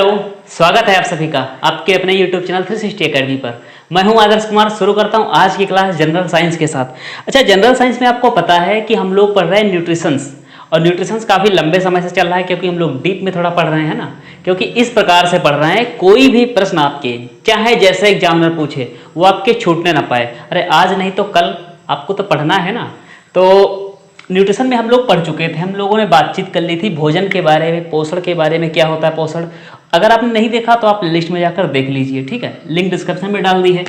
Hello, स्वागत है आप सभी का आपके अपने YouTube चैनल 360 एकेडमी पर। मैं हूं आदर्श कुमार। शुरू करता हूं आज की क्लास जनरल साइंस के साथ। अच्छा, जनरल साइंस में आपको पता है कि हम लोग पढ़ रहे हैं न्यूट्रिशंस, और न्यूट्रिशंस काफ़ी लंबे समय से चल रहा है क्योंकि हम लोग डीप में थोड़ा पढ़ रहे हैं ना। क्योंकि इस प्रकार से पढ़ रहे हैं, कोई भी प्रश्न आपके चाहे जैसे एग्जामिनर पूछे वो आपके छूटने ना पाए। अरे आज नहीं तो कल आपको तो पढ़ना है ना। तो न्यूट्रिशन में हम लोग पढ़ चुके थे, हम लोगों ने बातचीत कर ली थी भोजन के बारे में, पोषण के बारे में, क्या होता है पोषण। अगर आपने नहीं देखा तो आप लिस्ट में जाकर देख लीजिए, ठीक है, लिंक डिस्क्रिप्शन में डाल दी है।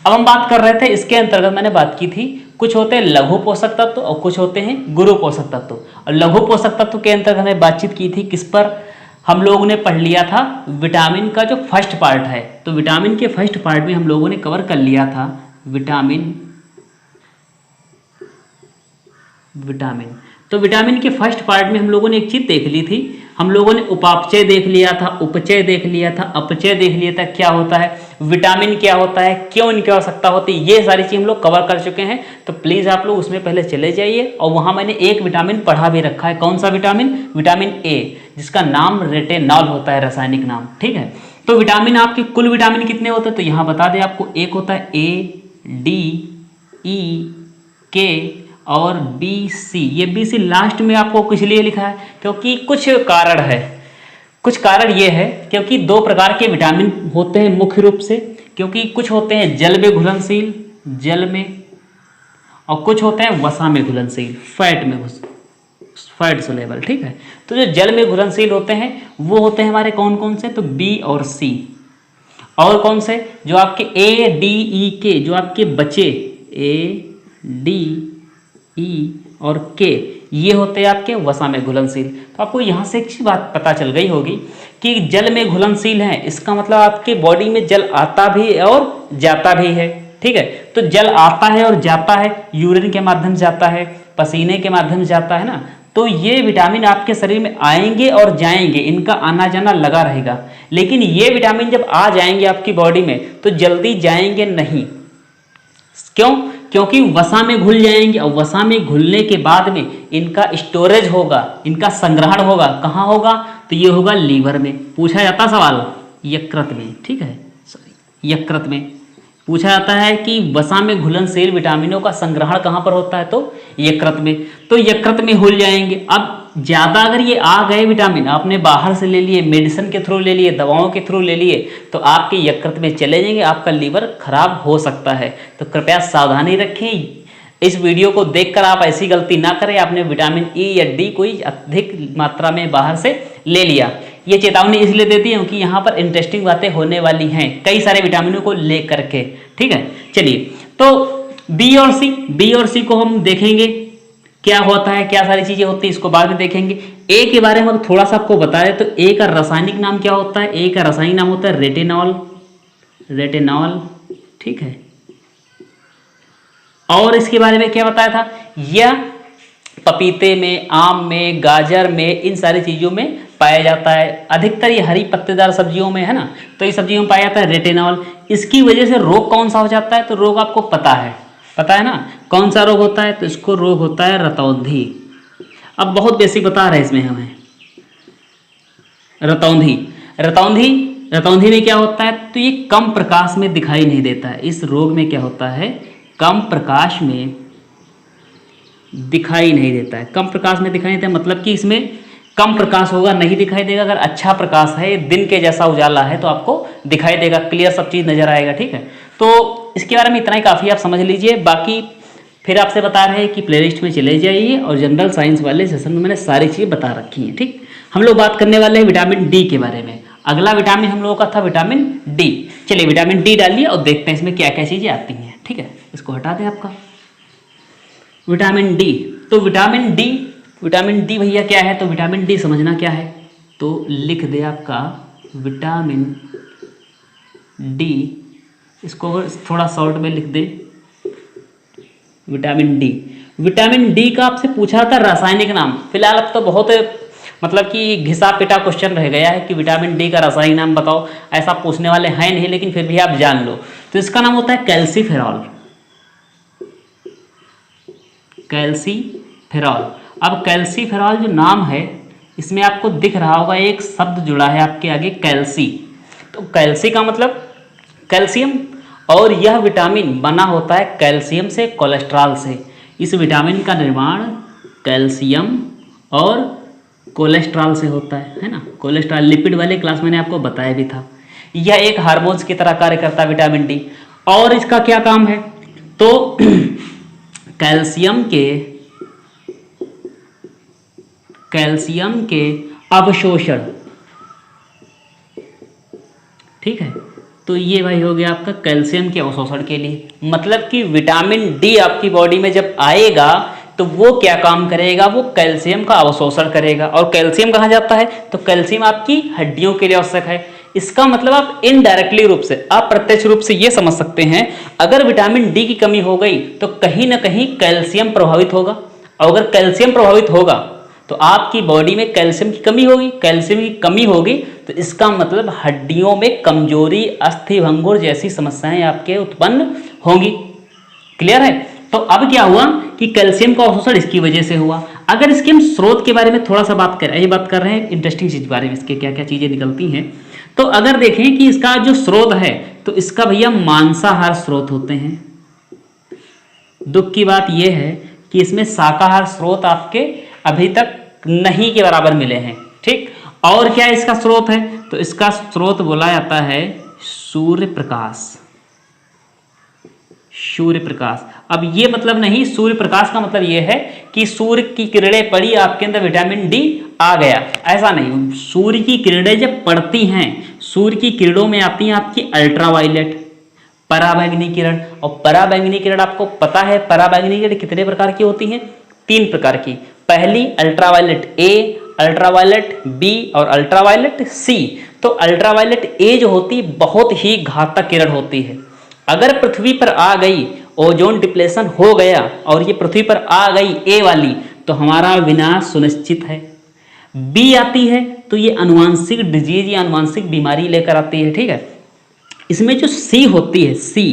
अब हम बात कर रहे थे, इसके अंतर्गत मैंने बात की थी, कुछ होते हैं लघु पोषक तत्व और कुछ होते हैं गुरु पोषक तत्व। और लघु पोषक तत्व के अंतर्गत हमने बातचीत की थी किस पर, हम लोगों ने पढ़ लिया था विटामिन का जो फर्स्ट पार्ट है। तो विटामिन के फर्स्ट पार्ट में हम लोगों ने कवर कर लिया था विटामिन। तो विटामिन के फर्स्ट पार्ट में हम लोगों ने एक चीज देख ली थी, हम लोगों ने उपापचय देख लिया था, उपचय देख लिया था, अपचय देख लिया था, क्या होता है विटामिन, क्या होता है, क्यों इनकी आवश्यकता होती है, ये सारी चीज हम लोग कवर कर चुके हैं। तो प्लीज आप लोग उसमें पहले चले जाइए, और वहां मैंने एक विटामिन पढ़ा भी रखा है। कौन सा विटामिन? विटामिन ए, जिसका नाम रेटिनॉल होता है, रासायनिक नाम, ठीक है। तो विटामिन, आपके कुल विटामिन कितने होते हैं तो यहाँ बता दें आपको, एक होता है ए, डी, ई, के और बी, सी। ये बी सी लास्ट में आपको किस लिए लिखा है? क्योंकि कुछ कारण है। कुछ कारण ये है क्योंकि दो प्रकार के विटामिन होते हैं मुख्य रूप से, क्योंकि कुछ होते हैं जल में घुलनशील, जल में, और कुछ होते हैं वसा में घुलनशील, फैट सोलेबल, ठीक है। तो जो जल में घुलनशील होते हैं वो होते हैं हमारे कौन कौन से? तो बी और सी। और कौन से? जो आपके ए, डी, ई, के, जो आपके बचे ए, डी, ई और के, ये होते हैं आपके वसा में घुलनशील। तो आपको यहाँ से एक चीज बात पता चल गई होगी कि जल में घुलनशील है, इसका मतलब आपके बॉडी में जल आता भी और जाता भी है, ठीक है। तो जल आता है और जाता है, यूरिन के माध्यम से जाता है, पसीने के माध्यम से जाता है ना। तो ये विटामिन आपके शरीर में आएंगे और जाएंगे, इनका आना जाना लगा रहेगा। लेकिन ये विटामिन जब आ जाएंगे आपकी बॉडी में तो जल्दी जाएंगे नहीं। क्यों? क्योंकि वसा में घुल जाएंगे, और वसा में घुलने के बाद में इनका स्टोरेज होगा, इनका संग्रहण होगा। कहाँ होगा? तो ये होगा लीवर में। पूछा जाता सवाल यकृत में, ठीक है, सॉरी, यकृत में पूछा जाता है कि वसा में घुलनशील विटामिनों का संग्रहण कहाँ पर होता है? तो यकृत में। तो यकृत में घुल जाएंगे। अब ज्यादा अगर ये आ गए विटामिन, आपने बाहर से ले लिए, मेडिसिन के थ्रू ले लिए, दवाओं के थ्रू ले लिए, तो आपके यकृत में चले जाएंगे, आपका लीवर खराब हो सकता है। तो कृपया सावधानी रखें, इस वीडियो को देखकर आप ऐसी गलती ना करें, आपने विटामिन ई या डी कोई अधिक मात्रा में बाहर से ले लिया। ये चेतावनी इसलिए देती हूँ कि यहाँ पर इंटरेस्टिंग बातें होने वाली हैं कई सारे विटामिनों को लेकर के, ठीक है। चलिए, तो बी और सी को हम देखेंगे क्या होता है, क्या सारी चीजें होती है, इसको बाद में देखेंगे। ए के बारे में थोड़ा सा आपको बताया, तो ए का रासायनिक नाम क्या होता है? ए का रासायनिक नाम होता है रेटिनॉल, ठीक है। और इसके बारे में क्या बताया था? यह पपीते में, आम में, गाजर में, इन सारी चीजों में पाया जाता है। अधिकतर ये हरी पत्तेदार सब्जियों में है ना, तो ये सब्जियों में पाया जाता है रेटिनॉल। इसकी वजह से रोग कौन सा हो जाता है? तो रोग आपको पता है ना, कौन सा रोग होता है? तो इसको रोग होता है रतौंधी। अब बहुत बेसिक बता रहे हैं इसमें हमें, रतौंधी में क्या होता है? तो ये कम प्रकाश में दिखाई नहीं देता है। इस रोग में क्या होता है? कम प्रकाश में दिखाई नहीं देता है। कम प्रकाश में दिखाई नहीं देता मतलब कि इसमें कम प्रकाश होगा, नहीं दिखाई देगा। अगर अच्छा प्रकाश है, दिन के जैसा उजाला है, तो आपको दिखाई देगा, क्लियर सब चीज नजर आएगा, ठीक है। तो इसके बारे में इतना ही काफी, आप समझ लीजिए। बाकी फिर आपसे बता रहे हैं कि प्लेलिस्ट में चले जाइए, और जनरल साइंस वाले सेशन में मैंने सारी चीजें बता रखी हैं, ठीक। हम लोग बात करने वाले हैं विटामिन डी के बारे में। अगला विटामिन हम लोगों का था विटामिन डी। चलिए विटामिन डी डालिए और देखते हैं इसमें क्या क्या चीजें आती हैं, ठीक है। इसको हटा दें आपका विटामिन डी। तो विटामिन डी भैया क्या है? तो विटामिन डी समझना क्या है, तो लिख दे आपका विटामिन डी, इसको थोड़ा शॉर्ट में लिख दे विटामिन डी। विटामिन डी का आपसे पूछा था रासायनिक नाम। फिलहाल अब तो बहुत मतलब कि घिसा पिटा क्वेश्चन रह गया है कि विटामिन डी का रासायनिक नाम बताओ, ऐसा पूछने वाले हैं नहीं, लेकिन फिर भी आप जान लो। तो इसका नाम होता है कैल्सीफेरॉल। अब कैल्सीफेरॉल जो नाम है, इसमें आपको दिख रहा होगा एक शब्द जुड़ा है आपके आगे, कैल्सी। तो कैल्सी का मतलब कैल्शियम, और यह विटामिन बना होता है कैल्शियम से, कोलेस्ट्रॉल से। इस विटामिन का निर्माण कैल्शियम और कोलेस्ट्रॉल से होता है ना। कोलेस्ट्रॉल लिपिड वाले क्लास मैंने आपको बताया भी था। यह एक हार्मोन्स की तरह कार्य करता है विटामिन डी। और इसका क्या काम है, तो कैल्शियम के अवशोषण, ठीक है। तो ये भाई हो गया आपका कैल्शियम के अवशोषण के लिए। मतलब कि विटामिन डी आपकी बॉडी में जब आएगा तो वो क्या काम करेगा, वो कैल्शियम का अवशोषण करेगा। और कैल्शियम कहाँ जाता है, तो कैल्शियम आपकी हड्डियों के लिए आवश्यक है। इसका मतलब आप इनडायरेक्टली रूप से, अप्रत्यक्ष रूप से ये समझ सकते हैं, अगर विटामिन डी की कमी हो गई तो कहीं ना कहीं कैल्शियम प्रभावित होगा। और अगर कैल्शियम प्रभावित होगा तो आपकी बॉडी में कैल्शियम की कमी होगी। कैल्शियम की कमी होगी तो इसका मतलब हड्डियों में कमजोरी, अस्थि भंगुर जैसी समस्याएं आपके उत्पन्न होंगी। क्लियर है। तो अब क्या हुआ कि कैल्शियम का अवशोषण इसकी वजह से हुआ। अगर इसके हम स्रोत के बारे में थोड़ा सा बात करें, ये बात कर रहे हैं इंटरेस्टिंग चीज के बारे में, इसके क्या क्या चीजें निकलती हैं। तो अगर देखें कि इसका जो स्रोत है तो इसका भैया मांसाहार स्रोत होते हैं। दुख की बात यह है कि इसमें शाकाहार स्रोत आपके अभी तक नहीं के बराबर मिले हैं, ठीक। और क्या इसका स्रोत है, तो इसका स्रोत बोला जाता है सूर्य प्रकाश। सूर्य प्रकाश, अब ये मतलब नहीं, सूर्य प्रकाश का मतलब ये है कि सूर्य की किरणें पड़ी आपके अंदर विटामिन डी आ गया, ऐसा नहीं। सूर्य की किरणें जब पड़ती हैं, सूर्य की किरणों में आती हैं आपकी अल्ट्रावायलेट, पराबैंगनी किरण। और पराबैंगनी किरण आपको पता है, पराबैंगनी किरण कितने प्रकार की होती हैं, 3 प्रकार की। पहली अल्ट्रावायलेट ए, अल्ट्रावायलेट बी और अल्ट्रावायलेट सी। तो अल्ट्रावायलेट ए जो होती बहुत ही घातक किरण होती है। अगर पृथ्वी पर आ गई, ओजोन डिप्लेशन हो गया और ये पृथ्वी पर आ गई ए वाली, तो हमारा विनाश सुनिश्चित है। बी आती है तो ये अनुवांशिक डिजीज या अनुवांशिक बीमारी लेकर आती है, ठीक है। इसमें जो सी होती है, सी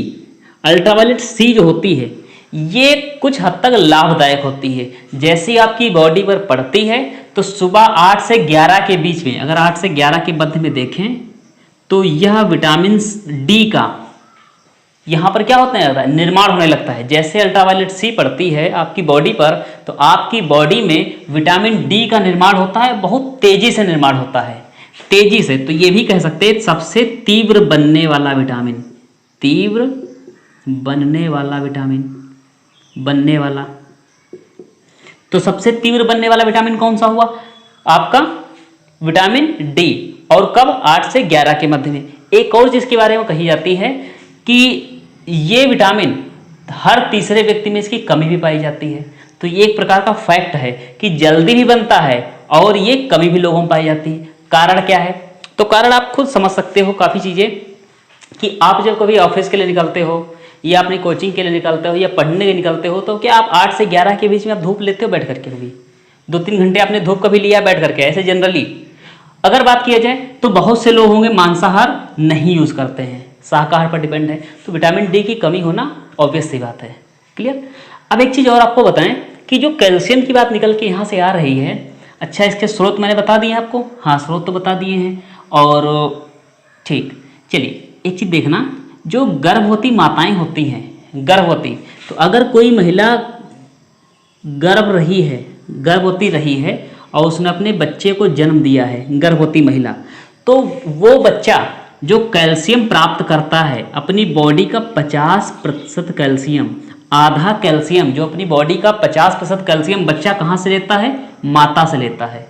अल्ट्रावायलेट सी जो होती है, ये कुछ हद तक लाभदायक होती है। जैसी आपकी बॉडी पर पड़ती है तो सुबह 8 से 11 के बीच में, अगर 8 से 11 के मध्य में देखें तो यह विटामिन डी का यहाँ पर क्या होता है, निर्माण होने लगता है। जैसे अल्ट्रावायलेट सी पड़ती है आपकी बॉडी पर तो आपकी बॉडी में विटामिन डी का निर्माण होता है, बहुत तेजी से निर्माण होता है, तेजी से। तो ये भी कह सकते हैं सबसे तीव्र बनने वाला विटामिन, तीव्र बनने वाला विटामिन, बनने वाला। तो सबसे तीव्र बनने वाला विटामिन कौन सा हुआ आपका, विटामिन डी। और कब, 8 से 11 के मध्य में। एक और चीज के बारे में कही जाती है कि ये विटामिन हर तीसरे व्यक्ति में इसकी कमी भी पाई जाती है। तो ये एक प्रकार का फैक्ट है कि जल्दी भी बनता है और ये कमी भी लोगों में पाई जाती है। कारण क्या है, तो कारण आप खुद समझ सकते हो काफ़ी चीज़ें, कि आप जब कभी ऑफिस के लिए निकलते हो या अपनी कोचिंग के लिए निकलते हो या पढ़ने के निकलते हो, तो क्या आप 8 से 11 के बीच में आप धूप लेते हो बैठ करके, कभी 2-3 घंटे आपने धूप कभी लिया बैठ करके? ऐसे जनरली अगर बात किया जाए तो बहुत से लोग होंगे मांसाहार नहीं यूज़ करते हैं, शाकाहार पर डिपेंड है। तो विटामिन डी की कमी होना ऑब्वियस सी बात है। क्लियर। अब एक चीज़ और आपको बताएं कि जो कैल्शियम की बात निकल के यहाँ से आ रही है, अच्छा इसके स्रोत मैंने बता दिए आपको, हाँ स्रोत तो बता दिए हैं। और ठीक, चलिए एक चीज़ देखना, जो गर्भवती माताएं होती हैं, गर्भवती, तो अगर कोई महिला गर्भवती रही है और उसने अपने बच्चे को जन्म दिया है, गर्भवती महिला, तो वो बच्चा जो कैल्शियम प्राप्त करता है, अपनी बॉडी का 50% कैल्शियम, आधा कैल्शियम जो अपनी बॉडी का 50% कैल्शियम बच्चा कहाँ से लेता है, माता से लेता है।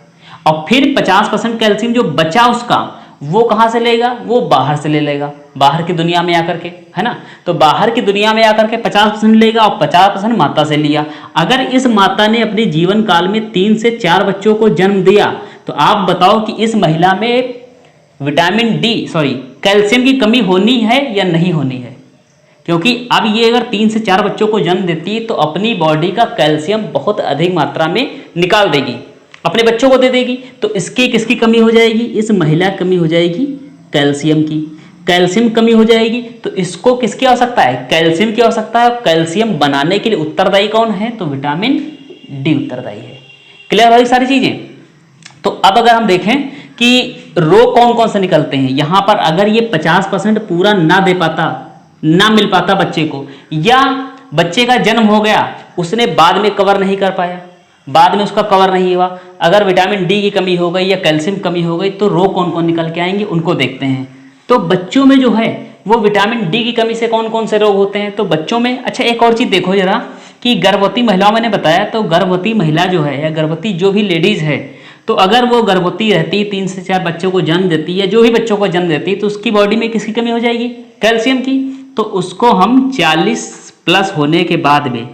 और फिर 50% कैल्शियम जो बचा उसका, वो कहाँ से लेगा, वो बाहर से ले लेगा, बाहर की दुनिया में आकर के, है ना। तो बाहर की दुनिया में आकर के 50% लेगा और 50% माता से लिया। अगर इस माता ने अपने जीवन काल में 3 से 4 बच्चों को जन्म दिया, तो आप बताओ कि इस महिला में विटामिन डी कैल्शियम की कमी होनी है या नहीं होनी है? क्योंकि अब ये अगर 3 से 4 बच्चों को जन्म देती है तो अपनी बॉडी का कैल्शियम बहुत अधिक मात्रा में निकाल देगी, अपने बच्चों को दे देगी। तो इसकी किसकी कमी हो जाएगी, इस महिला कमी हो जाएगी कैल्शियम की। कैल्शियम कमी हो जाएगी तो इसको किसकी आवश्यकता है, कैल्शियम की आवश्यकता है। कैल्शियम बनाने के लिए उत्तरदायी कौन है, तो विटामिन डी उत्तरदायी है। क्लियर भाई सारी चीजें। तो अब अगर हम देखें कि रोग कौन कौन से निकलते हैं, यहां पर अगर ये 50% पूरा ना दे पाता, ना मिल पाता बच्चे को, या बच्चे का जन्म हो गया उसने बाद में कवर नहीं कर पाया, बाद में उसका कवर नहीं हुआ, अगर विटामिन डी की कमी हो गई या कैल्शियम कमी हो गई, तो रोग कौन कौन निकल के आएंगे उनको देखते हैं। तो बच्चों में जो है वो विटामिन डी की कमी से कौन कौन से रोग होते हैं, तो बच्चों में, अच्छा एक और चीज देखो जरा कि गर्भवती महिलाओं, मैंने बताया तो गर्भवती महिला जो है या गर्भवती जो भी लेडीज है, तो अगर वो गर्भवती रहती 3 से 4 बच्चों को जन्म देती है, जो भी बच्चों को जन्म देती है, तो उसकी बॉडी में किसकी कमी हो जाएगी, कैल्शियम की। तो उसको हम 40 प्लस होने के बाद में,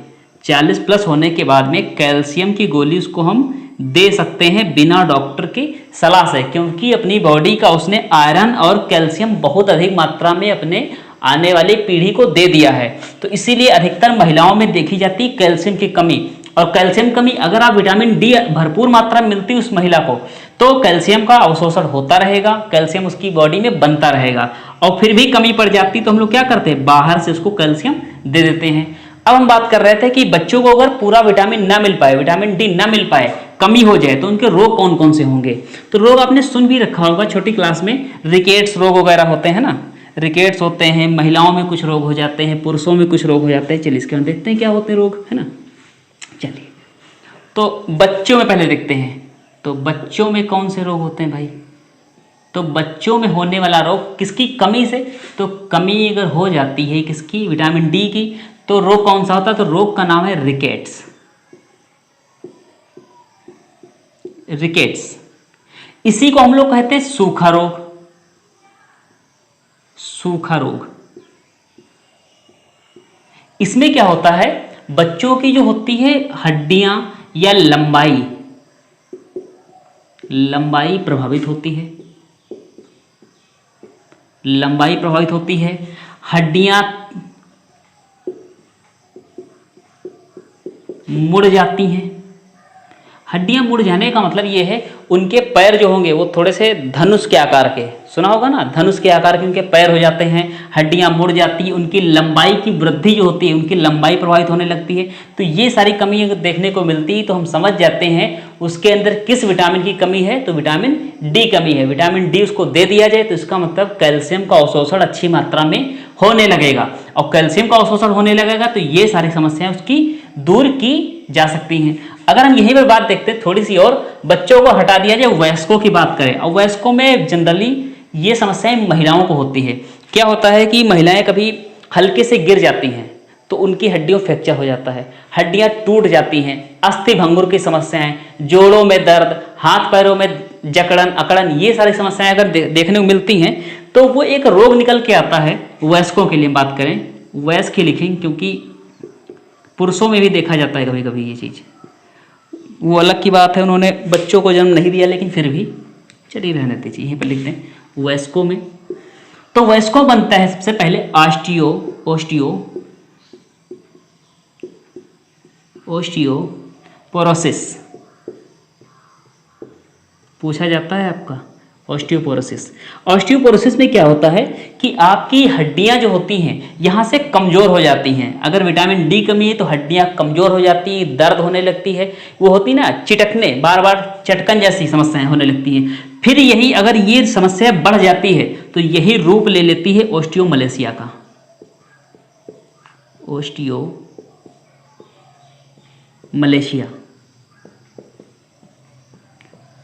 40 प्लस होने के बाद में कैल्शियम की गोली उसको हम दे सकते हैं बिना डॉक्टर की सलाह से, क्योंकि अपनी बॉडी का उसने आयरन और कैल्शियम बहुत अधिक मात्रा में अपने आने वाली पीढ़ी को दे दिया है। तो इसीलिए अधिकतर महिलाओं में देखी जाती कैल्शियम की कमी। और कैल्शियम कमी, अगर आप विटामिन डी भरपूर मात्रा में मिलती उस महिला को, तो कैल्शियम का अवशोषण होता रहेगा, कैल्शियम उसकी बॉडी में बनता रहेगा। और फिर भी कमी पड़ जाती तो हम लोग क्या करते हैं, बाहर से उसको कैल्शियम दे देते हैं। अब हम बात कर रहे थे कि बच्चों को अगर पूरा विटामिन ना मिल पाए, विटामिन डी ना मिल पाए, कमी हो जाए, तो उनके रोग कौन कौन से होंगे। तो रोग आपने सुन भी रखा होगा छोटी क्लास में, रिकेट्स रोग वगैरह होते हैं ना, रिकेट्स होते हैं, महिलाओं में कुछ रोग हो जाते हैं, पुरुषों में कुछ रोग हो जाते हैं। चलिए इसके अंदर देखते हैं क्या होते हैं रोग, है ना। चलिए तो बच्चों में पहले देखते हैं, तो बच्चों में कौन से रोग होते हैं भाई। तो बच्चों में होने वाला रोग किसकी कमी से, तो कमी अगर हो जाती है किसकी, विटामिन डी की, तो रोग कौन सा होता है, तो रोग का नाम है रिकेट्स। रिकेट्स, इसी को हम लोग कहते हैं सूखा रोग। सूखा रोग, इसमें क्या होता है, बच्चों की जो होती है हड्डियां या लंबाई प्रभावित होती है, लंबाई प्रभावित होती है, हड्डियां मुड़ जाती हैं। हड्डियां मुड़ जाने का मतलब ये है उनके पैर जो होंगे वो थोड़े से धनुष के आकार के, सुना होगा ना, धनुष के आकार के उनके पैर हो जाते हैं, हड्डियां मुड़ जाती है, उनकी लंबाई की वृद्धि जो होती है, उनकी लंबाई प्रभावित होने लगती है। तो ये सारी कमी अगर देखने को मिलती है तो हम समझ जाते हैं उसके अंदर किस विटामिन की कमी है, तो विटामिन डी कमी है। विटामिन डी उसको दे दिया जाए तो इसका मतलब कैल्शियम का अवशोषण अच्छी मात्रा में होने लगेगा, और कैल्शियम का अवशोषण होने लगेगा तो ये सारी समस्याएं उसकी दूर की जा सकती हैं। अगर हम यहीं पर बात देखते हैं थोड़ी सी और, बच्चों को हटा दिया जाए, वयस्कों की बात करें, और वयस्कों में जनरली ये समस्याएं महिलाओं को होती है। क्या होता है कि महिलाएं कभी हल्के से गिर जाती हैं तो उनकी हड्डियों फ्रैक्चर हो जाता है, हड्डियां टूट जाती हैं, अस्थि भंगुर की समस्याएं, जोड़ों में दर्द, हाथ पैरों में जकड़न अकड़न, ये सारी समस्याएं अगर देखने को मिलती हैं तो वो एक रोग निकल के आता है। वयस्कों के लिए बात करें, वयस्क ही लिखें क्योंकि पुरुषों में भी देखा जाता है कभी कभी ये चीज़, वो अलग की बात है, उन्होंने बच्चों को जन्म नहीं दिया, लेकिन फिर भी चलिए रहने दीजिए, यहीं पर लिख दें वयस्कों में। तो वयस्कों बनता है सबसे पहले ओस्टियोपोरोसिस, पूछा जाता है आपका ऑस्टियोपोरोसिस। ऑस्टियोपोरोसिस में क्या होता है कि आपकी हड्डियां जो होती हैं यहाँ से कमजोर हो जाती हैं। अगर विटामिन डी कमी है तो हड्डियां कमजोर हो जाती हैं, दर्द होने लगती है, वो होती ना चिटकने, बार बार चटकन जैसी समस्याएं होने लगती हैं। फिर यही अगर ये समस्या बढ़ जाती है तो यही रूप ले लेती है ओस्टियोमलेशिया का,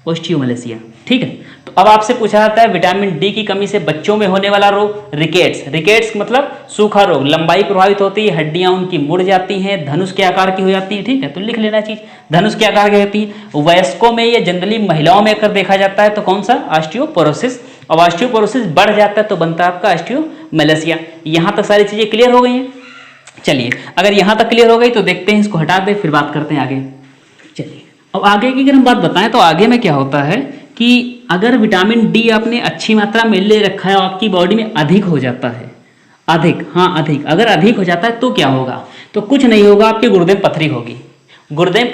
ओस्टियोमलेशिया। ठीक है, तो अब आपसे पूछा जाता है विटामिन डी की कमी से बच्चों में होने वाला रोग रिकेट्स। रिकेट्स मतलब सूखा रोग, लंबाई प्रभावित होती है, हड्डियां उनकी मुड़ जाती हैं, धनुष के आकार की हो जाती है। ठीक है, तो लिख लेना चीज, धनुष के आकार की होती है। वयस्कों में या जनरली महिलाओं में अगर देखा जाता है तो कौन सा, ऑस्टियोपोरोसिस। और ऑस्टियोपोरोसिस बढ़ जाता है तो बनता है आपका ऑस्टियोमलेशिया। यहां तक सारी चीजें क्लियर हो गई हैं। चलिए अगर यहां तक क्लियर हो गई तो देखते हैं, इसको हटा दें फिर बात करते हैं आगे। चलिए अब आगे की अगर हम बात बताएं तो आगे में क्या होता है कि अगर विटामिन डी आपने अच्छी मात्रा में ले रखा है और आपकी बॉडी में अधिक हो जाता है, अधिक, अगर अधिक हो जाता है तो क्या होगा, तो कुछ नहीं होगा, आपके गुर्दे में पथरी होगी। गुर्दे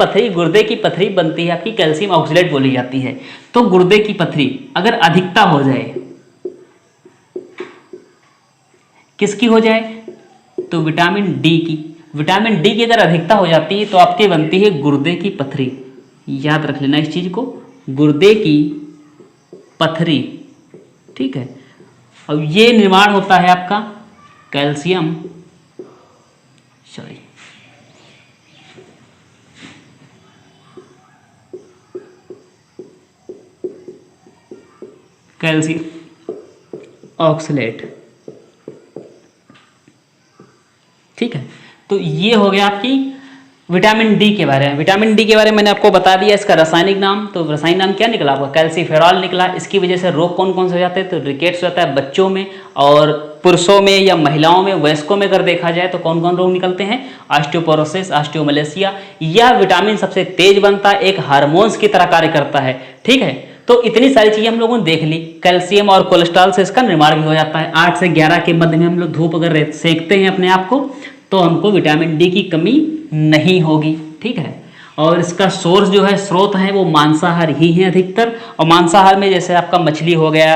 की पथरी बनती है आपकी, कैल्शियम ऑक्सलेट बोली जाती है। तो गुर्दे की पथरी अगर अधिकता हो जाए, किसकी हो जाए, तो विटामिन डी की अगर अधिकता हो जाती है तो आपके बनती है गुर्दे की पथरी। याद रख लेना इस चीज को, गुर्दे की पथरी, ठीक है। अब ये निर्माण होता है आपका कैल्शियम, सॉरी कैल्शियम ऑक्सलेट, ठीक है। तो ये हो गया आपकी विटामिन डी के बारे में। विटामिन डी के बारे में मैंने आपको बता दिया इसका रासायनिक नाम। तो रासायनिक नाम क्या निकला आपका? कैल्सीफेरॉल निकला। इसकी वजह से रोग कौन कौन से हो जाते हैं? तो रिकेट्स हो जाता है बच्चों में, और पुरुषों में या महिलाओं में, वयस्कों में अगर देखा जाए तो कौन कौन रोग निकलते हैं? Osteoporosis, osteomalacia. यह विटामिन सबसे तेज बनता है, एक हार्मोन्स की तरह कार्य करता है, ठीक है। तो इतनी सारी चीजें हम लोगों ने देख ली। कैल्शियम और कोलेस्ट्रॉल से इसका निर्माण भी हो जाता है। 8 से 11 के मध्य में हम लोग धूप अगर सेकते हैं अपने आप को, तो हमको विटामिन डी की कमी नहीं होगी, ठीक है। और इसका सोर्स जो है, स्रोत है, वो मांसाहार ही है अधिकतर। और मांसाहार में जैसे आपका मछली हो गया,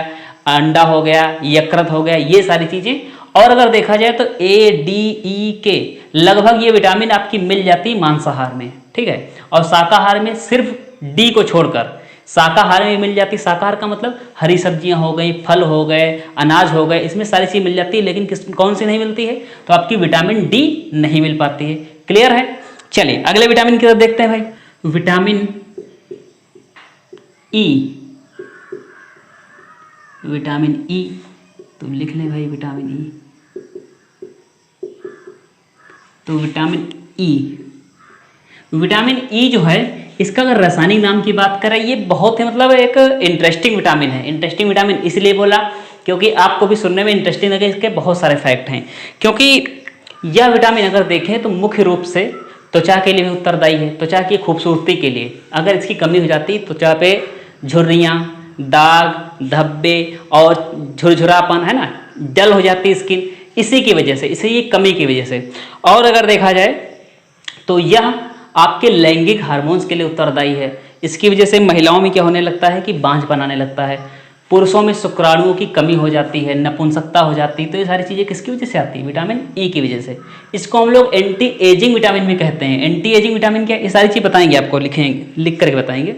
अंडा हो गया, यकृत हो गया, ये सारी चीजें। और अगर देखा जाए तो ए, डी, ई के लगभग ये विटामिन आपकी मिल जाती है मांसाहार में, ठीक है। और शाकाहार में सिर्फ डी को छोड़कर शाकाहार में मिल जाती। शाकाहार का मतलब हरी सब्जियां हो गई, फल हो गए, अनाज हो गए, इसमें सारी चीज मिल जाती है। लेकिन कौन सी नहीं मिलती है? तो आपकी विटामिन डी नहीं मिल पाती है। क्लियर है? चलिए अगले विटामिन की तरफ देखते हैं भाई। विटामिन ई, विटामिन ई तो लिख लें भाई विटामिन ई। तो विटामिन ई जो है, इसका अगर रासायनिक नाम की बात करें, ये बहुत ही मतलब एक इंटरेस्टिंग विटामिन है। इंटरेस्टिंग विटामिन इसलिए बोला क्योंकि आपको भी सुनने में इंटरेस्टिंग लगे, इसके बहुत सारे फैक्ट हैं। क्योंकि यह विटामिन अगर देखें तो मुख्य रूप से त्वचा के लिए भी उत्तरदायी है, त्वचा की खूबसूरती के लिए। अगर इसकी कमी हो जाती है त्वचा पे झुर्रियाँ, दाग, धब्बे और झुरझुरापन, है ना, डल हो जाती है स्किन, इसी की वजह से, इसी ये कमी की वजह से। और अगर देखा जाए तो यह आपके लैंगिक हार्मोन्स के लिए उत्तरदायी है। इसकी वजह से महिलाओं में क्या होने लगता है कि बांझ बनाने लगता है, पुरुषों में शुक्राणुओं की कमी हो जाती है, नपुंसकता हो जाती है। तो ये सारी चीज़ें किसकी वजह से आती है? विटामिन ई की वजह से। इसको हम लोग एंटी एजिंग विटामिन भी कहते हैं। एंटी एजिंग विटामिन क्या? ये सारी चीज़ बताएंगे आपको, लिख करके बताएंगे।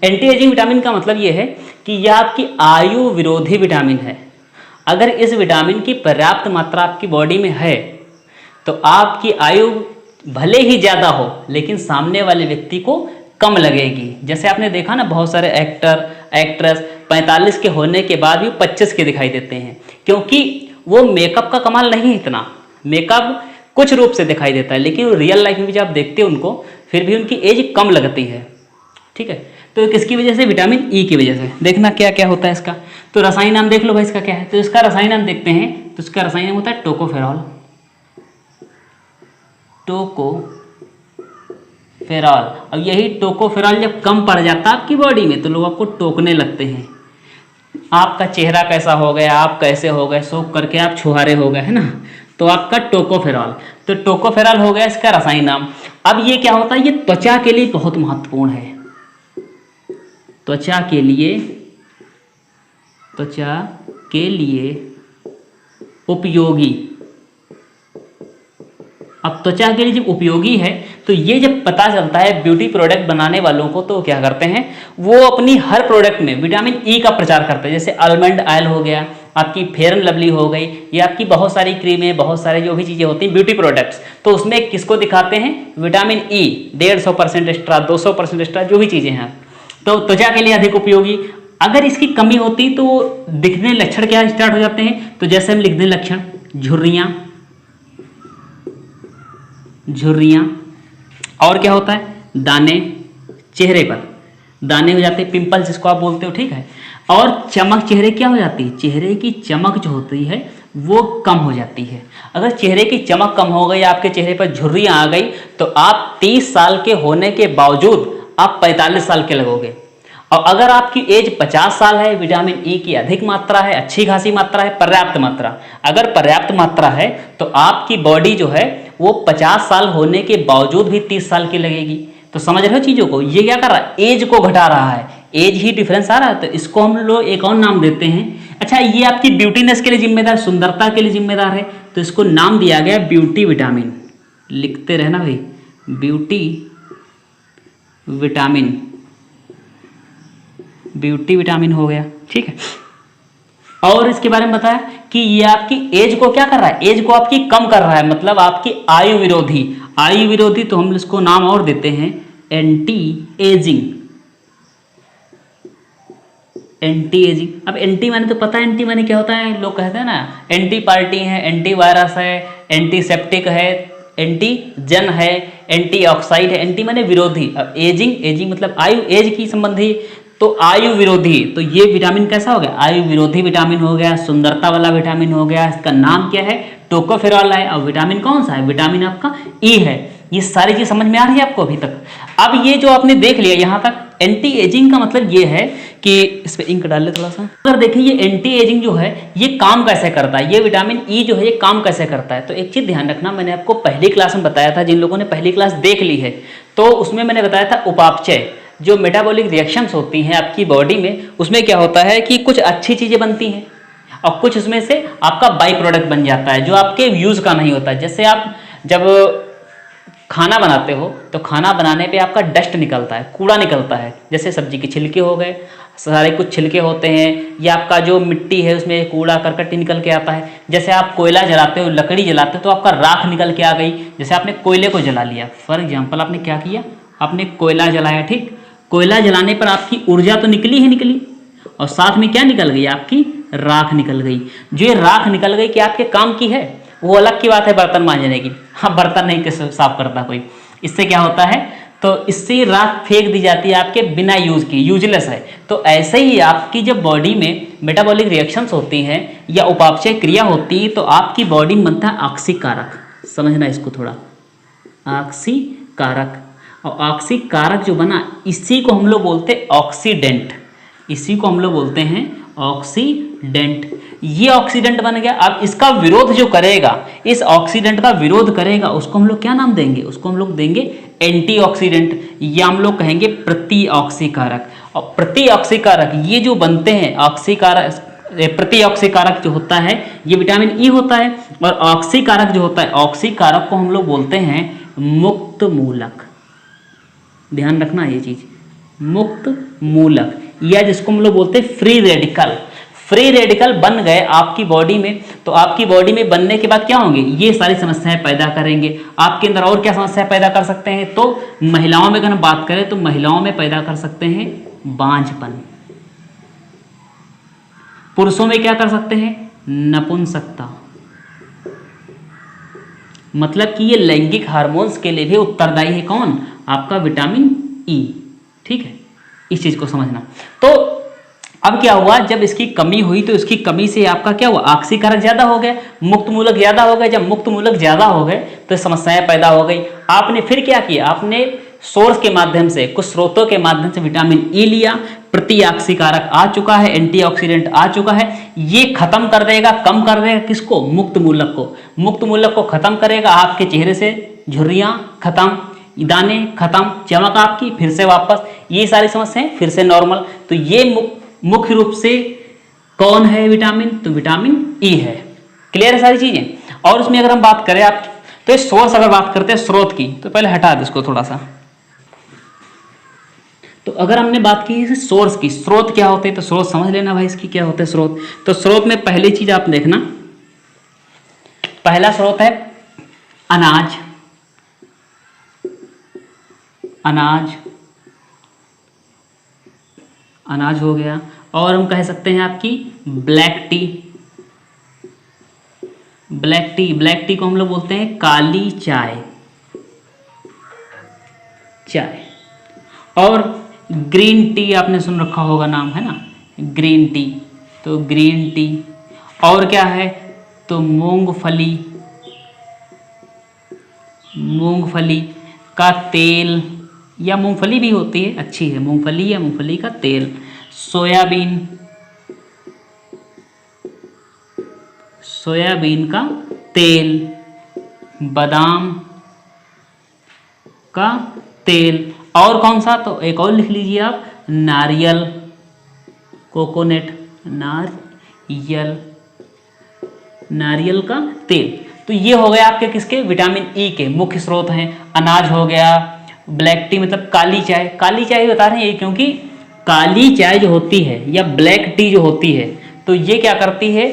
एंटी एजिंग विटामिन का मतलब ये है कि यह आपकी आयु विरोधी विटामिन है। अगर इस विटामिन की पर्याप्त मात्रा आपकी बॉडी में है तो आपकी आयु भले ही ज़्यादा हो लेकिन सामने वाले व्यक्ति को कम लगेगी। जैसे आपने देखा ना, बहुत सारे एक्टर एक्ट्रेस 45 के होने के बाद भी 25 के दिखाई देते हैं, क्योंकि वो मेकअप का कमाल नहीं है इतना। मेकअप कुछ रूप से दिखाई देता है, लेकिन रियल लाइफ में भी जब आप देखते हो उनको, फिर भी उनकी एज कम लगती है, ठीक है। तो किसकी वजह से? विटामिन ई की वजह से। देखना क्या क्या होता है इसका। तो रासायनिक नाम देख लो भाई, इसका क्या है। तो इसका रासायनिक नाम देखते हैं। तो इसका रासायनिक नाम होता है टोकोफेरॉल। टोकोफेरॉल। अब यही टोकोफेरॉल जब कम पड़ जाता है आपकी बॉडी में तो लोग आपको टोकने लगते हैं। आपका चेहरा कैसा हो गया, आप कैसे हो गए, सोख करके आप छुहारे हो गए, है ना, तो आपका टोकोफेरॉल। तो टोकोफेरॉल हो गया इसका रासायनिक नाम। अब ये क्या होता है? ये त्वचा के लिए बहुत महत्वपूर्ण है। त्वचा के लिए उपयोगी। अब त्वचा के लिए जब उपयोगी है तो ये जब पता चलता है ब्यूटी प्रोडक्ट बनाने वालों को, तो क्या करते हैं, वो अपनी हर प्रोडक्ट में विटामिन ई का प्रचार करते हैं। जैसे आलमंड ऑयल हो गया, आपकी फेयर एंड लवली हो गई, या आपकी बहुत सारी क्रीमें, बहुत सारे जो भी चीज़ें होती हैं ब्यूटी प्रोडक्ट्स, तो उसमें किसको दिखाते हैं? विटामिन ई 150% एक्स्ट्रा, 200% एक्स्ट्रा, जो भी चीज़ें हैं। तो त्वचा के लिए अधिक उपयोगी। अगर इसकी कमी होती तो दिखने लक्षण क्या स्टार्ट हो जाते हैं? तो जैसे हम लिख दें लक्षण, झुर्रियाँ, और क्या होता है? दाने, चेहरे पर दाने हो जाते हैं, पिंपल्स जिसको आप बोलते हो, ठीक है। और चमक, चेहरे क्या हो जाती है? चेहरे की चमक जो होती है वो कम हो जाती है। अगर चेहरे की चमक कम हो गई, आपके चेहरे पर झुर्रियाँ आ गई, तो आप 30 साल के होने के बावजूद आप 45 साल के लगोगे। और अगर आपकी एज 50 साल है, विटामिन ई की अधिक मात्रा है, अच्छी खासी मात्रा है, पर्याप्त मात्रा, अगर पर्याप्त मात्रा है तो आपकी बॉडी जो है वो 50 साल होने के बावजूद भी 30 साल की लगेगी। तो समझ रहे हो चीज़ों को? ये क्या कर रहा है? एज को घटा रहा है, एज ही डिफरेंस आ रहा है। तो इसको हम लोग एक और नाम देते हैं। अच्छा, ये आपकी ब्यूटीनेस के लिए जिम्मेदार, सुंदरता के लिए जिम्मेदार है, तो इसको नाम दिया गया ब्यूटी विटामिन। लिखते रहना भाई, ब्यूटी विटामिन। ब्यूटी विटामिन हो गया, ठीक है। और इसके बारे में बताया कि ये आपकी एज को क्या कर रहा है, एज को आपकी कम कर रहा है, मतलब आपकी आयु विरोधी, आयु विरोधी तो हम इसको नाम और देते हैं एंटी एजिंग, एंटी एजिंग। अब एंटी माने तो पता है, एंटी माने क्या होता है, लोग कहते हैं ना एंटी पार्टी है, एंटी वायरस है, एंटीसेप्टिक है, एंटी जन है, एंटी ऑक्साइड है, एंटी माने विरोधी। अब एजिंग, एजिंग मतलब आयु, एज की संबंधी, तो आयु विरोधी, तो ये विटामिन कैसा हो गया, आयु विरोधी विटामिन हो गया, सुंदरता वाला विटामिन हो गया, इसका नाम क्या है, टोकोफेरॉल है। और विटामिन कौन सा है, विटामिन आपका ई है। ये सारी चीज समझ में आ रही है आपको अभी तक। अब ये जो आपने देख लिया यहाँ तक, एंटी एजिंग का मतलब ये है कि इस पे इंक डाल ले थोड़ा सा। अगर देखिए ये एंटी एजिंग जो है ये काम कैसे करता है, ये विटामिन ई जो है ये काम कैसे करता है, तो एक चीज ध्यान रखना, मैंने आपको पहली क्लास में बताया था, जिन लोगों ने पहली क्लास देख ली है तो उसमें मैंने बताया था उपापचय, जो मेटाबॉलिक रिएक्शंस होती हैं आपकी बॉडी में, उसमें क्या होता है कि कुछ अच्छी चीजें बनती हैं और कुछ उसमें से आपका बाई प्रोडक्ट बन जाता है जो आपके यूज का नहीं होता है। जैसे आप जब खाना बनाते हो तो खाना बनाने पे आपका डस्ट निकलता है, कूड़ा निकलता है, जैसे सब्जी के छिलके हो गए, सारे कुछ छिलके होते हैं, या आपका जो मिट्टी है उसमें कूड़ा करकट निकल के आता है। जैसे आप कोयला जलाते हो, लकड़ी जलाते हो तो आपका राख निकल के आ गई, जैसे आपने कोयले को जला लिया, फॉर एग्जाम्पल आपने क्या किया, आपने कोयला जलाया, ठीक, कोयला जलाने पर आपकी ऊर्जा तो निकली ही निकली, और साथ में क्या निकल गई, आपकी राख निकल गई। जो ये राख निकल गई कि आपके काम की है, वो अलग की बात है बर्तन मांजने की, हाँ बर्तन नहीं कैसे साफ करता कोई, इससे क्या होता है, तो इससे राख फेंक दी जाती है आपके बिना यूज की, यूजलेस है। तो ऐसे ही आपकी जब बॉडी में मेटाबॉलिक रिएक्शंस होती हैं या उपापचय क्रिया होती है तो आपकी बॉडी में बनता है ऑक्सीकारक, समझना इसको थोड़ा, ऑक्सीकारक। और ऑक्सीकारक जो बना इसी को हम लोग बोलते हैं ऑक्सीडेंट, इसी को हम लोग बोलते हैं ऑक्सीडेंट। ये ऑक्सीडेंट बन गया। अब इसका विरोध जो करेगा, इस ऑक्सीडेंट का विरोध करेगा, उसको हम लोग क्या नाम देंगे, उसको हम लोग देंगे एंटीऑक्सीडेंट, या हम लोग कहेंगे प्रतिऑक्सीकारक। और प्रतिऑक्सीकारक ये जो बनते हैं ऑक्सीकारक, प्रतिऑक्सीकारक जो होता है ये विटामिन ई होता है, और ऑक्सीकारक जो होता है, ऑक्सीकारक को हम लोग बोलते हैं मुक्त मूलक। ध्यान रखना ये चीज, मुक्त मूलक, या जिसको हम लोग बोलते हैं फ्री रेडिकल। फ्री रेडिकल बन गए आपकी बॉडी में, तो आपकी बॉडी में बनने के बाद क्या होंगे, ये सारी समस्याएं पैदा करेंगे आपके अंदर। और क्या समस्याएं पैदा कर सकते हैं, तो महिलाओं में अगर हम बात करें तो महिलाओं में पैदा कर सकते हैं बांझपन, पुरुषों में क्या कर सकते हैं, नपुंसकता। मतलब कि ये लैंगिक हार्मोन्स के लिए भी उत्तरदायी है कौन, आपका विटामिन ई, ठीक है, इस चीज को समझना। तो अब क्या हुआ, जब इसकी कमी हुई तो इसकी कमी से आपका क्या हुआ, ऑक्सीकारक ज्यादा हो गए, मुक्त मूलक ज्यादा हो गए। जब मुक्त मूलक ज्यादा हो गए तो समस्याएं पैदा हो गई। आपने फिर क्या किया, आपने सोर्स के माध्यम से, कुछ स्रोतों के माध्यम से विटामिन ई लिया, प्रतिऑक्सीकारक आ चुका है, एंटीऑक्सीडेंट आ चुका है, ये खत्म कर देगा, कम कर देगा किसको, मुक्त मूलक को। मुक्त मूलक को खत्म करेगा, आपके चेहरे से झुर्रियां खत्म, दाने खत्म, चमक आपकी फिर से वापस, ये सारी समस्याएं फिर से नॉर्मल। तो ये मुख्य रूप से कौन है विटामिन, तो विटामिन ई है। क्लियर है सारी चीजें। और उसमें अगर हम बात करें आप, तो सोर्स अगर बात करते हैं स्रोत की, तो पहले हटा दे इसको थोड़ा सा। तो अगर हमने बात की सोर्स की, स्रोत क्या होते हैं, तो स्रोत समझ लेना भाई इसकी क्या होते हैं स्रोत। तो स्रोत में पहली चीज आप देखना, पहला स्रोत है अनाज, अनाज, अनाज हो गया। और हम कह सकते हैं आपकी black T, black T, black T को हम लोग बोलते हैं काली चाय, चाय। और ग्रीन टी आपने सुन रखा होगा नाम, है ना, ग्रीन टी, तो ग्रीन टी। और क्या है, तो मूंगफली, मूंगफली का तेल, या मूंगफली भी होती है, अच्छी है मूंगफली या मूंगफली का तेल। सोयाबीन, सोयाबीन का तेल, बादाम का तेल। और कौन सा, तो एक और लिख लीजिए आप, नारियल, कोकोनट, नारियल, नारियल का तेल। तो ये हो गया आपके किसके, विटामिन ई के मुख्य स्रोत हैं। अनाज हो गया, ब्लैक टी मतलब काली चाय, काली चाय बता रहे हैं क्योंकि काली चाय जो होती है या ब्लैक टी जो होती है, तो ये क्या करती है,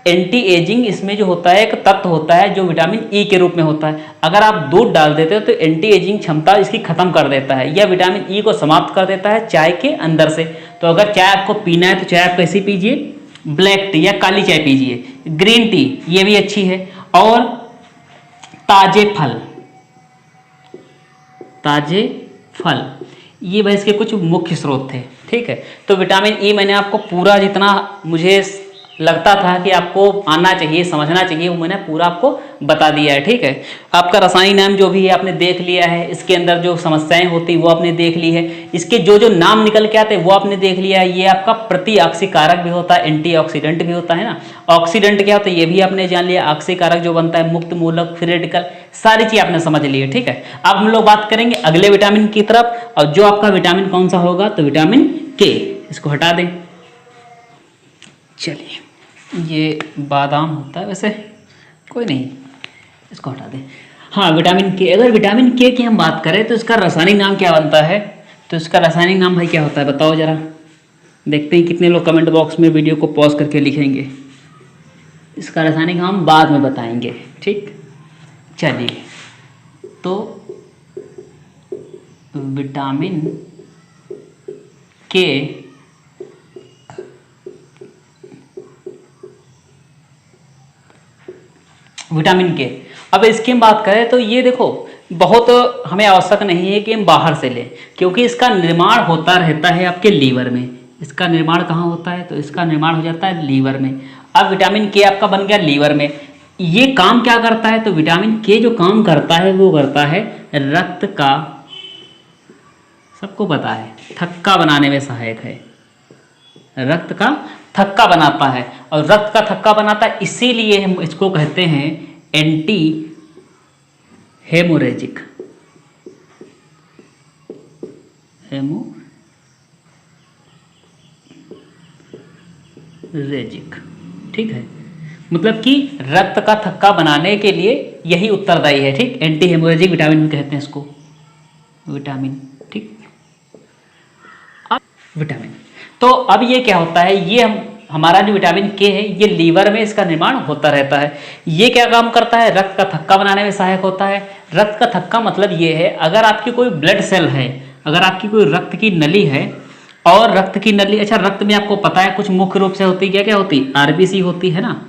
एंटी एजिंग इसमें जो होता है एक तत्व होता है जो विटामिन ई के रूप में होता है। अगर आप दूध डाल देते हो तो एंटी एजिंग क्षमता इसकी खत्म कर देता है, या विटामिन ई को समाप्त कर देता है चाय के अंदर से। तो अगर चाय आपको पीना है तो चाय आप कैसी पीजिए, ब्लैक टी या काली चाय पीजिए। ग्रीन टी ये भी अच्छी है। और ताजे फल, ताजे फल ये वह इसके कुछ मुख्य स्रोत थे। ठीक है, तो विटामिन ई मैंने आपको पूरा जितना मुझे लगता था कि आपको आना चाहिए, समझना चाहिए, वो मैंने पूरा आपको बता दिया है। ठीक है, आपका रासायनिक नाम जो भी है आपने देख लिया है, इसके अंदर जो समस्याएं होती वो आपने देख ली है, इसके जो जो नाम निकल के आते हैं वो आपने देख लिया है। ये आपका प्रतिऑक्सीकारक भी होता है, एंटीऑक्सीडेंट भी होता है ना। ऑक्सीडेंट क्या होता है ये भी आपने जान लिया, ऑक्सीकारक जो बनता है, मुक्त मूलक, फ्री रेडिकल, सारी चीज आपने समझ ली है। ठीक है, अब हम लोग बात करेंगे अगले विटामिन की तरफ, और जो आपका विटामिन कौन सा होगा, तो विटामिन के। इसको हटा दें, चलिए ये बादाम होता है वैसे, कोई नहीं, इसको हटा दें। हाँ, विटामिन के, अगर विटामिन के की हम बात करें तो इसका रासायनिक नाम क्या बनता है, तो इसका रासायनिक नाम भाई क्या होता है बताओ जरा, देखते हैं कितने लोग कमेंट बॉक्स में वीडियो को पॉज करके लिखेंगे। इसका रासायनिक नाम बाद में बताएंगे। ठीक, चलिए, तो विटामिन के विटामिन के, अब इसकी हम बात करें तो ये देखो बहुत हमें आवश्यक नहीं है कि हम बाहर से लें, क्योंकि इसका निर्माण होता रहता है आपके लीवर में। इसका निर्माण कहाँ होता है, तो इसका निर्माण हो जाता है लीवर में। अब विटामिन के आपका बन गया लीवर में। ये काम क्या करता है, तो विटामिन के जो काम करता है वो करता है रक्त का, सबको पता है, थक्का बनाने में सहायक है। रक्त का थक्का बनाता है, और रक्त का थक्का बनाता है, इसीलिए हम इसको कहते हैं एंटी हेमोरेजिक, हेमोरेजिक। ठीक है, मतलब कि रक्त का थक्का बनाने के लिए यही उत्तरदायी है। ठीक, एंटी हेमोरेजिक विटामिन कहते हैं इसको, विटामिन। ठीक, अब विटामिन, तो अब ये क्या होता है, ये हमारा जो विटामिन के है ये लीवर में इसका निर्माण होता रहता है। ये क्या काम करता है, रक्त का थक्का बनाने में सहायक होता है। रक्त का थक्का मतलब ये है, अगर आपकी कोई ब्लड सेल है, अगर आपकी कोई रक्त की नली है, और रक्त की नली, अच्छा रक्त में आपको पता है कुछ मुख्य रूप से होती, क्या क्या होती, आरबीसी होती है ना,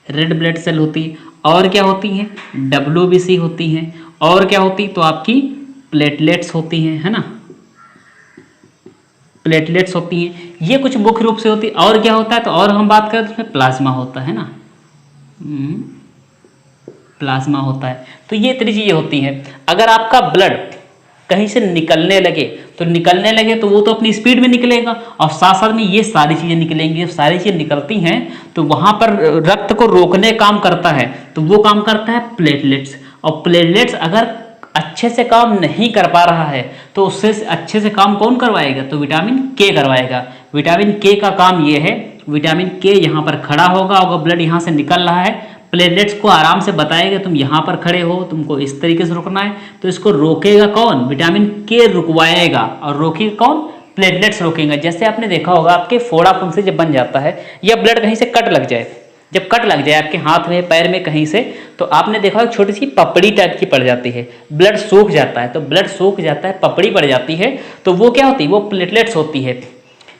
रेड ब्लड सेल होती, और क्या होती हैं, डब्ल्यूबीसी होती हैं, और क्या होती, तो आपकी प्लेटलेट्स होती हैं, है ना, प्लेटलेट्स होती हैं, ये कुछ मुख्य रूप से होती है। और क्या होता है, तो और हम बात करें तो उसमें प्लाज्मा होता है ना, प्लाज्मा होता है। तो ये इतनी चीजें होती हैं। अगर आपका ब्लड कहीं से निकलने लगे तो वो तो अपनी स्पीड में निकलेगा, और साथ साथ में ये सारी चीजें निकलेंगी। जब सारी चीजें निकलती हैं तो वहां पर रक्त को रोकने काम करता है, तो वो काम करता है प्लेटलेट्स। और प्लेटलेट्स अगर अच्छे से काम नहीं कर पा रहा है तो उससे अच्छे से काम कौन करवाएगा, तो विटामिन के करवाएगा। विटामिन के का काम ये है, विटामिन के यहाँ पर खड़ा होगा, अगर ब्लड यहाँ से निकल रहा है, प्लेटलेट्स को आराम से बताएगा तुम यहाँ पर खड़े हो, तुमको इस तरीके से रुकना है, तो इसको रोकेगा कौन, विटामिन के रुकवाएगा। और रोकेगा कौन, प्लेटलेट्स रोकेंगे। जैसे आपने देखा होगा आपके फोड़ा फुंसी जब बन जाता है, या ब्लड कहीं से कट लग जाए, जब कट लग जाए आपके हाथ में पैर में कहीं से, तो आपने देखा एक छोटी सी पपड़ी टाइप की पड़ जाती है, ब्लड सूख जाता है, तो ब्लड सूख जाता है, पपड़ी पड़ जाती है, तो वो क्या होती है, वो प्लेटलेट्स होती है।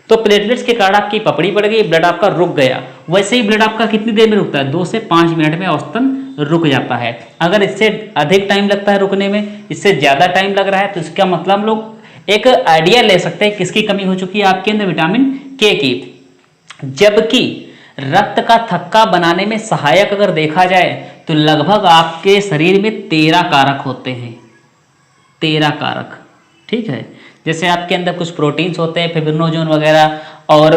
तो प्लेटलेट्स के कारण आपकी पपड़ी पड़ गई, ब्लड आपका रुक गया। वैसे ही ब्लड आपका कितनी देर में रुकता है, 2 से 5 मिनट में औसतन रुक जाता है। अगर इससे अधिक टाइम लगता है रुकने में, इससे ज्यादा टाइम लग रहा है, तो इसका मतलब हम लोग एक आइडिया ले सकते हैं किसकी कमी हो चुकी है आपके अंदर, विटामिन के की। जबकि रक्त का थक्का बनाने में सहायक अगर देखा जाए तो लगभग आपके शरीर में 13 कारक होते हैं, 13 कारक। ठीक है, जैसे आपके अंदर कुछ प्रोटीन्स होते हैं, फिब्रिनोजन वगैरह, और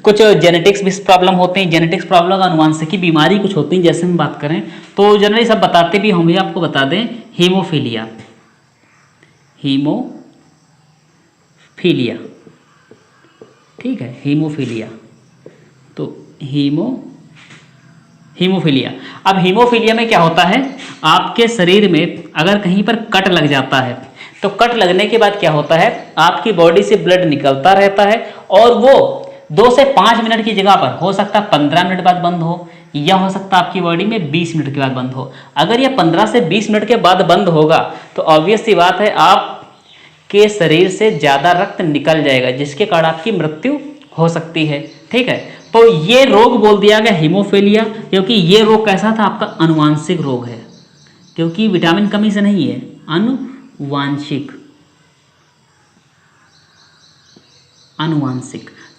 कुछ जेनेटिक्स भी प्रॉब्लम होते हैं। जेनेटिक्स प्रॉब्लम, अनुवांशिकी बीमारी कुछ होती है। जैसे हम बात करें तो जनरली सब बताते भी, हम भी आपको बता दें, हीमोफीलिया, हीमोफीलिया, ठीक है, हीमोफीलिया। तो हीमोफीलिया। अब हीमोफीलिया में क्या होता है, आपके शरीर में अगर कहीं पर कट लग जाता है तो कट लगने के बाद क्या होता है, आपकी बॉडी से ब्लड निकलता रहता है और वो 2 से 5 मिनट की जगह पर हो सकता है 15 मिनट बाद बंद हो, या हो सकता है आपकी बॉडी में 20 मिनट के बाद बंद हो। अगर ये 15 से 20 मिनट के बाद बंद होगा तो ऑब्वियस सी बात है आपके शरीर से ज़्यादा रक्त निकल जाएगा, जिसके कारण आपकी मृत्यु हो सकती है। ठीक है, तो ये रोग बोल दिया गया हीमोफीलिया, क्योंकि ये रोग कैसा था, आपका अनुवांशिक रोग है, क्योंकि विटामिन कमी से नहीं है, अनुवांशिक।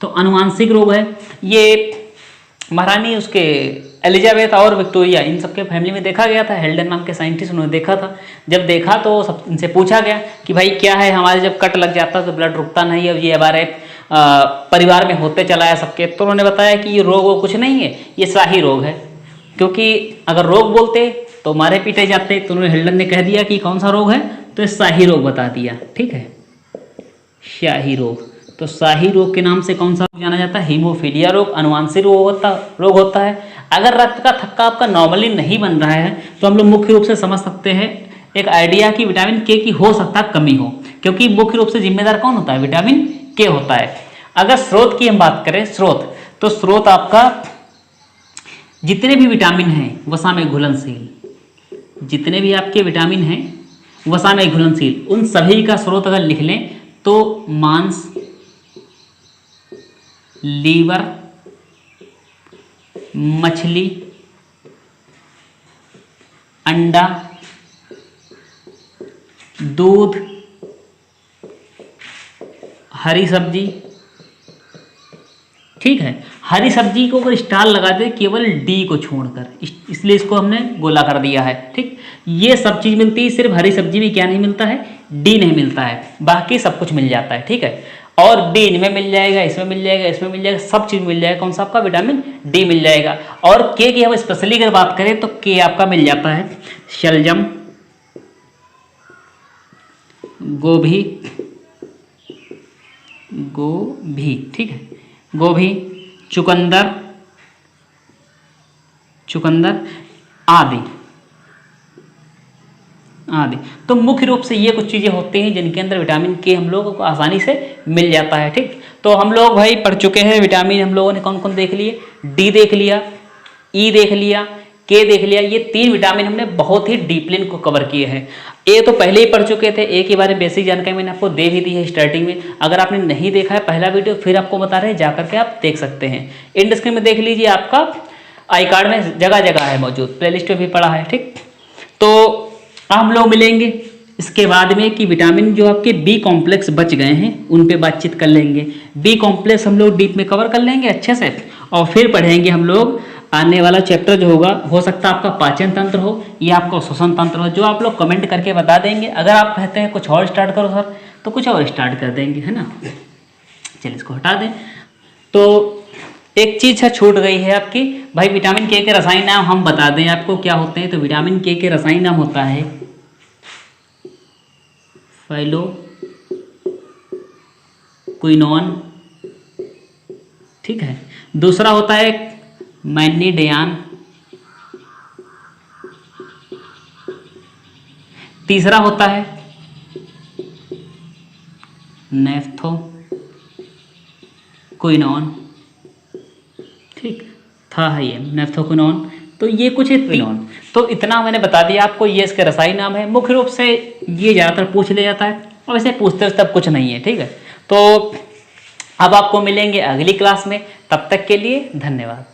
तो अनुवांशिक रोग है ये। महारानी उसके एलिजाबेथ और विक्टोरिया, इन सबके फैमिली में देखा गया था। हेल्डन नाम के साइंटिस्ट उन्होंने देखा था। जब देखा तो सब इनसे पूछा गया कि भाई क्या है, हमारे जब कट लग जाता तो ब्लड रुकता नहीं, अब ये हमारे परिवार में होते चला है सबके। तो उन्होंने बताया कि ये रोग वो कुछ नहीं है, ये शाही रोग है। क्योंकि अगर रोग बोलते तो मारे पीटे जाते, तो उन्होंने हेल्डन ने कह दिया कि कौन सा रोग है, तो शाही रोग बता दिया। ठीक है, शाही रोग। तो शाही रोग के नाम से कौन सा रोग जाना जाता है, हीमोफीलिया रोग। अनुवांशिक रोग होता है। अगर रक्त का थक्का आपका नॉर्मली नहीं बन रहा है तो हम लोग मुख्य रूप से समझ सकते हैं एक आइडिया कि विटामिन के की हो सकता है कमी हो, क्योंकि मुख्य रूप से जिम्मेदार कौन होता है, विटामिन के होता है। अगर स्रोत की हम बात करें, तो स्रोत आपका जितने भी विटामिन हैं वसा में घुलनशील, जितने भी आपके विटामिन हैं वसा में घुलनशील, उन सभी का स्रोत अगर लिख लें तो मांस, लीवर, मछली, अंडा, दूध, हरी सब्जी। ठीक है, हरी सब्जी को अगर स्टार लगा दे केवल डी को छोड़कर, इसलिए इसको हमने गोला कर दिया है। ठीक, ये सब चीज़ मिलती है, सिर्फ हरी सब्जी में क्या नहीं मिलता है, डी नहीं मिलता है, बाकी सब कुछ मिल जाता है। ठीक है, और डी इनमें मिल जाएगा, इसमें मिल जाएगा, इसमें मिल जाएगा, सब चीज़ मिल जाएगा। कौन सा आपका, विटामिन डी मिल जाएगा। और के की हम स्पेशली अगर बात करें तो के आपका मिल जाता है शलजम, गोभी, ठीक है, गोभी, चुकंदर आदि। तो मुख्य रूप से ये कुछ चीज़ें होती हैं जिनके अंदर विटामिन के हम लोगों को आसानी से मिल जाता है। ठीक, तो हम लोग भाई पढ़ चुके हैं विटामिन, हम लोगों ने कौन कौन देख लिए, डी देख लिया, ई देख लिया, के देख लिया। ये 3 विटामिन हमने बहुत ही डीपली इनको कवर किए हैं। ए तो पहले ही पढ़ चुके थे, ए के बारे में बेसिक जानकारी मैंने आपको दे भी दी है स्टार्टिंग में। अगर आपने नहीं देखा है पहला वीडियो, फिर आपको बता रहे हैं, जा करके आप देख सकते हैं। इंड स्क्रीन में देख लीजिए, आपका आई कार्ड में जगह जगह है मौजूद, प्लेलिस्ट में भी पड़ा है। ठीक, तो हम लोग मिलेंगे इसके बाद में कि विटामिन जो आपके बी कॉम्प्लेक्स बच गए हैं उन पे बातचीत कर लेंगे। बी कॉम्प्लेक्स हम लोग डीप में कवर कर लेंगे अच्छे से, और फिर पढ़ेंगे हम लोग आने वाला चैप्टर जो होगा, हो सकता है आपका पाचन तंत्र हो या आपका श्वसन तंत्र हो, जो आप लोग कमेंट करके बता देंगे। अगर आप कहते हैं कुछ और स्टार्ट करो सर, तो कुछ और स्टार्ट कर देंगे, है ना। चलिए इसको हटा दें। तो एक चीज़ है छूट गई है आपकी, भाई विटामिन के रसायन नाम हम बता दें आपको क्या होते हैं। तो विटामिन के रसायन नाम होता है फाइलोक्विनोन, ठीक है। दूसरा होता है मैग्नीडियान, तीसरा होता है नेफ्थोक्विनोन, ठीक था है ये नेफ्थोक्विनोन। तो ये कुछ है क्विनोन। तो इतना मैंने बता दिया आपको, ये इसके रसायन नाम है। मुख्य रूप से ये ज़्यादातर पूछ लिया जाता है और वैसे पूछते तब कुछ नहीं है, ठीक है। तो अब आपको मिलेंगे अगली क्लास में, तब तक के लिए धन्यवाद।